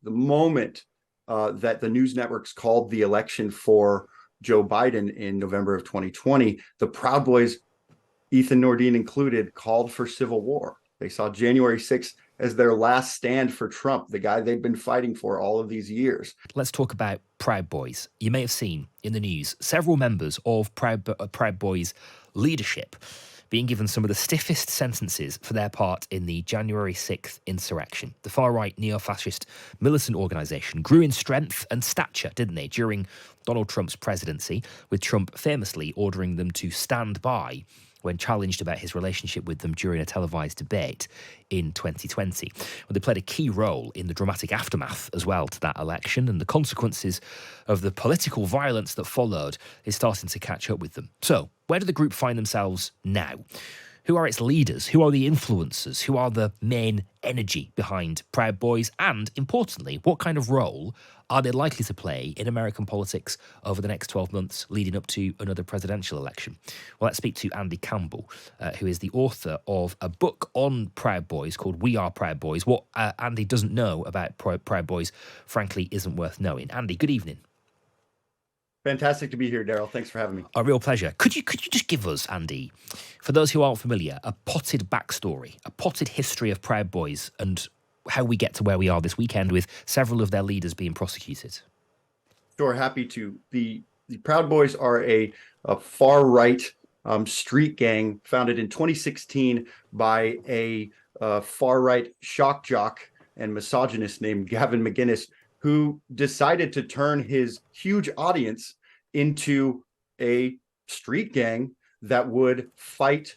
the moment that the news networks called the election for Joe Biden in November of 2020, the Proud Boys, Ethan Nordine included, called for civil war. They saw January 6th as their last stand for Trump, the guy they've been fighting for all of these years. Let's talk about Proud Boys. You may have seen in the news several members of Proud Boys leadership being given some of the stiffest sentences for their part in the January 6th insurrection. The far-right neo-fascist militant organisation grew in strength and stature, didn't they, during Donald Trump's presidency, with Trump famously ordering them to stand by when challenged about his relationship with them during a televised debate in 2020. Well, they played a key role in the dramatic aftermath as well to that election, and the consequences of the political violence that followed is starting to catch up with them. So, where do the group find themselves now? Who are its leaders? Who are the influencers? Who are the main energy behind Proud Boys? And, importantly, what kind of role are they likely to play in American politics over the next 12 months leading up to another presidential election? Well, let's speak to Andy Campbell, who is the author of a book on Proud Boys called We Are Proud Boys. What Andy doesn't know about Proud Boys, frankly, isn't worth knowing. Andy, good evening. Fantastic to be here, Daryl. Thanks for having me. A real pleasure. Could you just give us, Andy, for those who aren't familiar, a potted backstory, a potted history of Proud Boys and how we get to where we are this weekend with several of their leaders being prosecuted? Sure, happy to. The Proud Boys are a far-right street gang founded in 2016 by a far-right shock jock and misogynist named Gavin McInnes, who decided to turn his huge audience into a street gang that would fight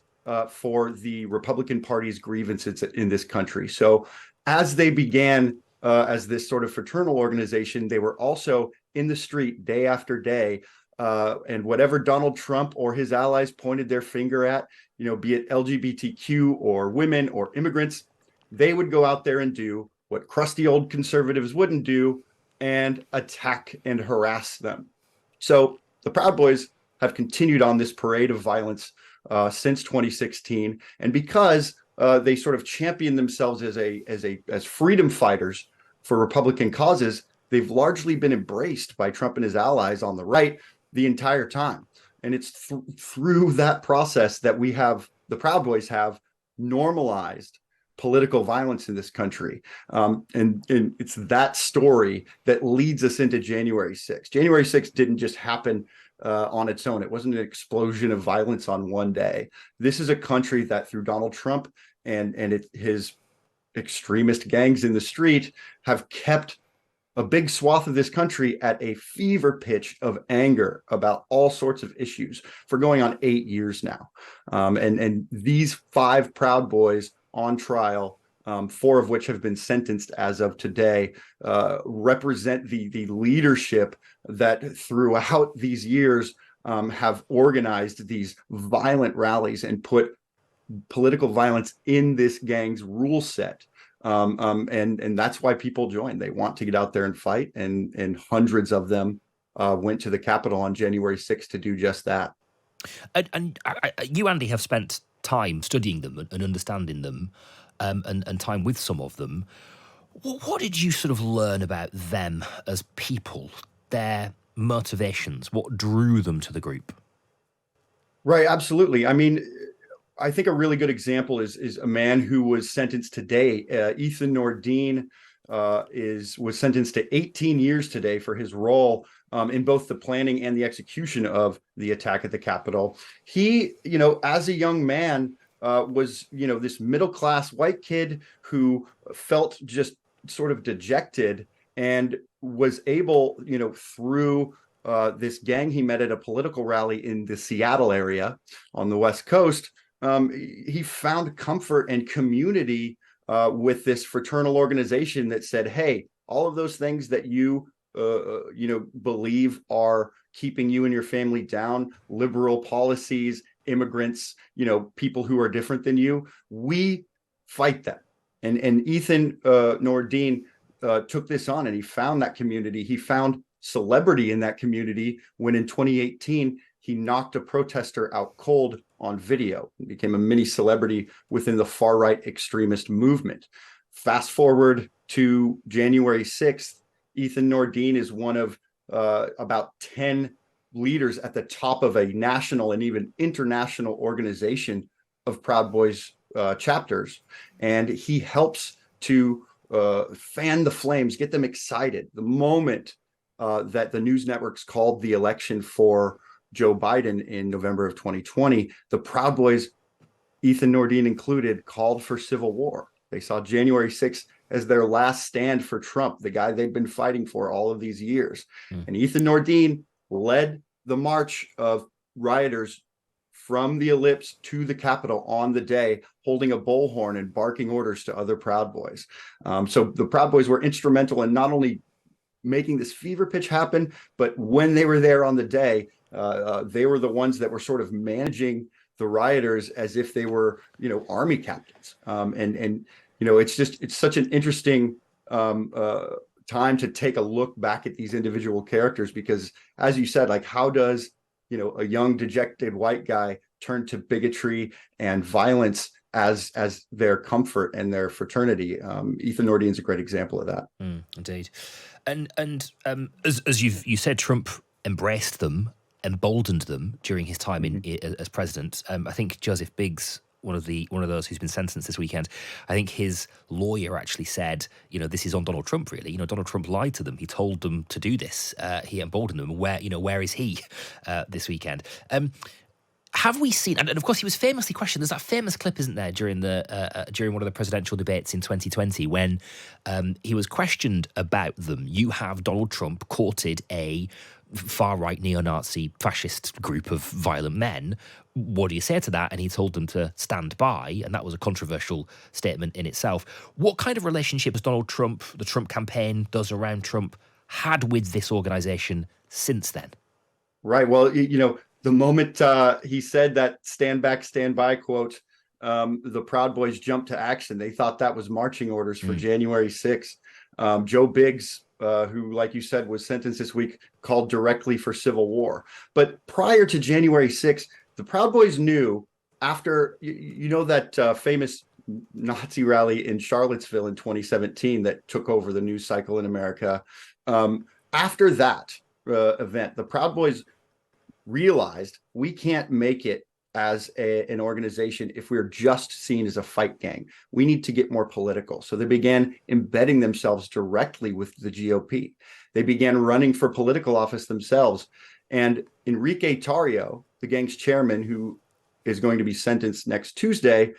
for the Republican Party's grievances in this country. So as they began as this sort of fraternal organization, they were also in the street day after day. And whatever Donald Trump or his allies pointed their finger at, be it LGBTQ or women or immigrants, they would go out there and do what crusty old conservatives wouldn't do, and attack and harass them. So the Proud Boys have continued on this parade of violence since 2016, and because they sort of champion themselves as freedom fighters for Republican causes, they've largely been embraced by Trump and his allies on the right the entire time. And it's through that process that the Proud Boys have normalized political violence in this country. And it's that story that leads us into January 6th. January 6th didn't just happen on its own. It wasn't an explosion of violence on one day. This is a country that through Donald Trump and his extremist gangs in the street have kept a big swath of this country at a fever pitch of anger about all sorts of issues for going on 8 years now. And these 5 Proud Boys on trial, 4 of which have been sentenced as of today, represent the leadership that throughout these years have organized these violent rallies and put political violence in this gang's rule set. And that's why people join. They want to get out there and fight, and hundreds of them went to the Capitol on January 6th to do just that. And you, Andy, have spent time studying them and understanding them, and time with some of them. What did you sort of learn about them as people, their motivations, what drew them to the group? Right, absolutely. I mean, I think a really good example is a man who was sentenced today. Ethan Nordine was sentenced to 18 years today for his role in both the planning and the execution of the attack at the Capitol. He, as a young man, was, this middle-class white kid who felt just sort of dejected and was able, through this gang he met at a political rally in the Seattle area on the West Coast, he found comfort and community with this fraternal organization that said, hey, all of those things that you believe are keeping you and your family down, liberal policies, immigrants, people who are different than you, we fight them. And Ethan Nordine took this on, and he found that community. He found celebrity in that community when in 2018, he knocked a protester out cold on video and became a mini celebrity within the far-right extremist movement. Fast forward to January 6th, Ethan Nordine is one of about 10 leaders at the top of a national and even international organization of Proud Boys chapters. And he helps to fan the flames, get them excited. The moment that the news networks called the election for Joe Biden in November of 2020, the Proud Boys, Ethan Nordine included, called for civil war. They saw January 6th as their last stand for Trump, the guy they've been fighting for all of these years. And Ethan Nordine led the march of rioters from the Ellipse to the Capitol on the day, holding a bullhorn and barking orders to other Proud Boys. So the Proud Boys were instrumental in not only making this fever pitch happen, but when they were there on the day, they were the ones that were sort of managing the rioters as if they were, army captains. And it's such an interesting time to take a look back at these individual characters, because as you said, like, how does, a young dejected white guy turn to bigotry and violence as their comfort and their fraternity? Ethan Nordine's a great example of that. Indeed. And as you said, Trump embraced them, emboldened them during his time as president. I think Joseph Biggs, one of those who's been sentenced this weekend, I think his lawyer actually said, this is on Donald Trump, really. Donald Trump lied to them. He told them to do this. He emboldened them. Where is he this weekend? Have we seen? And of course, he was famously questioned. There's that famous clip, isn't there, during one of the presidential debates in 2020 when he was questioned about them. You have Donald Trump courted a far-right neo-Nazi fascist group of violent men. What do you say to that? And he told them to stand by, and that was a controversial statement in itself. What kind of relationship has Donald Trump, the Trump campaign, those around Trump, had with this organization since then? Right. Well, the moment he said that stand back, stand by quote, the Proud Boys jumped to action. They thought that was marching orders for January 6th. Joe Biggs, who, like you said, was sentenced this week, called directly for civil war. But prior to January 6th, the Proud Boys knew, after, that famous Nazi rally in Charlottesville in 2017 that took over the news cycle in America. After that event, the Proud Boys realized we can't make it as an organization if we're just seen as a fight gang. We need to get more political. So they began embedding themselves directly with the GOP. They began running for political office themselves. And Enrique Tarrio, the gang's chairman, who is going to be sentenced next Tuesday,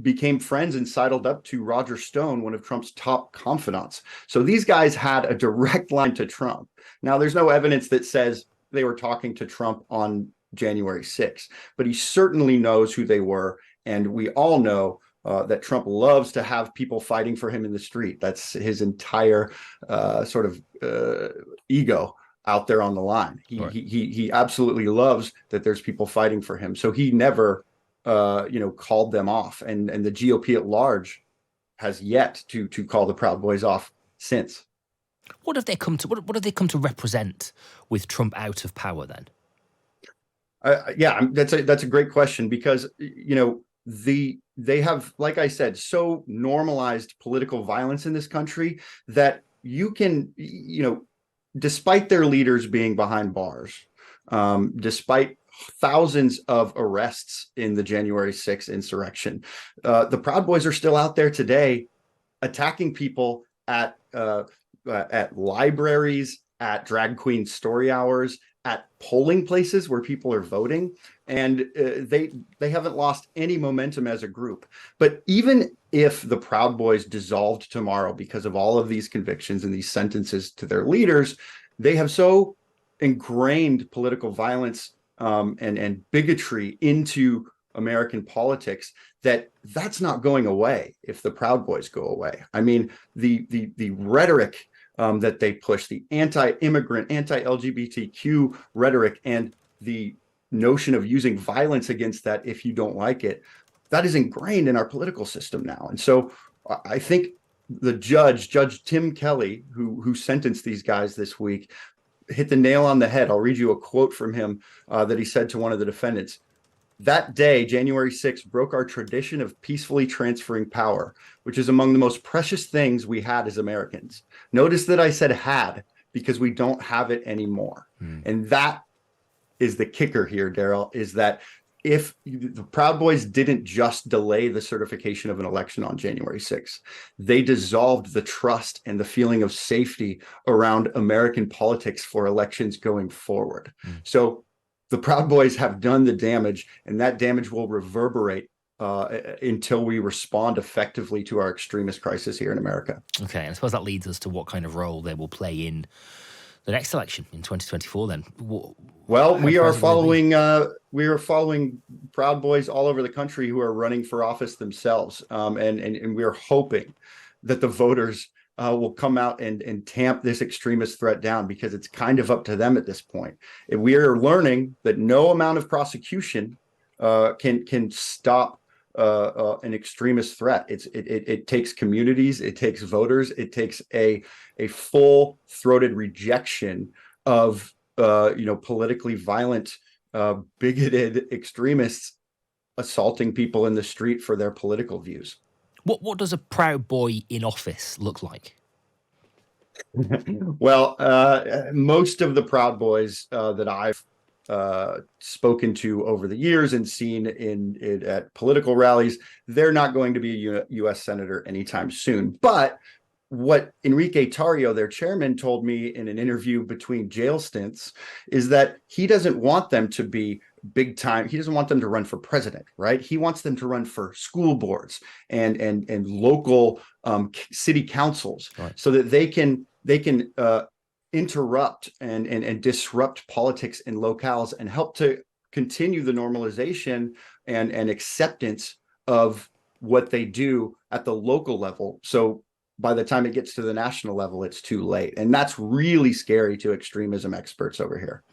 became friends and sidled up to Roger Stone, one of Trump's top confidants. So these guys had a direct line to Trump. Now, there's no evidence that says they were talking to Trump on January 6th, but he certainly knows who they were. And we all know that Trump loves to have people fighting for him in the street. That's his entire sort of ego out there on the line. He absolutely loves that there's people fighting for him. So he never, called them off. And the GOP at large has yet to call the Proud Boys off since. What have they come to? What have they come to represent with Trump out of power then? That's a great question, because they have, like I said, so normalized political violence in this country that you can, despite their leaders being behind bars, despite thousands of arrests in the January 6th insurrection, the Proud Boys are still out there today attacking people at libraries, at drag queen story hours, at polling places where people are voting, and they haven't lost any momentum as a group. But even if the Proud Boys dissolved tomorrow because of all of these convictions and these sentences to their leaders, they have so ingrained political violence and bigotry into American politics that's not going away if the Proud Boys go away. I mean, the rhetoric that they push, the anti-immigrant, anti-LGBTQ rhetoric, and the notion of using violence against that if you don't like it, that is ingrained in our political system now. And so I think the Judge Tim Kelly, who sentenced these guys this week, hit the nail on the head. I'll read you a quote from him that he said to one of the defendants. That day, January 6th, broke our tradition of peacefully transferring power, which is among the most precious things we had as Americans. Notice that I said had, because we don't have it anymore. And that is the kicker here, Daryl, is that if the Proud Boys didn't just delay the certification of an election on January 6th, they dissolved the trust and the feeling of safety around American politics for elections going forward. So the Proud Boys have done the damage, and that damage will reverberate until we respond effectively to our extremist crisis here in America. Okay, and I suppose that leads us to what kind of role they will play in the next election in 2024 then. Well, we are following Proud Boys all over the country who are running for office themselves, and we're hoping that the voters will come out and tamp this extremist threat down, because it's kind of up to them at this point. And we are learning that no amount of prosecution can stop an extremist threat. It takes communities, it takes voters, it takes a full-throated rejection of politically violent, bigoted extremists assaulting people in the street for their political views. What does a Proud Boy in office look like? Well, most of the Proud Boys that I've spoken to over the years and seen at political rallies, they're not going to be a U.S. senator anytime soon. But what Enrique Tarrio, their chairman, told me in an interview between jail stints is that he doesn't want them to be big time. He doesn't want them to run for president, right? He wants them to run for school boards and local city councils, right, so that they can interrupt and disrupt politics in locales and help to continue the normalization and acceptance of what they do at the local level. So by the time it gets to the national level, it's too late. And that's really scary to extremism experts over here.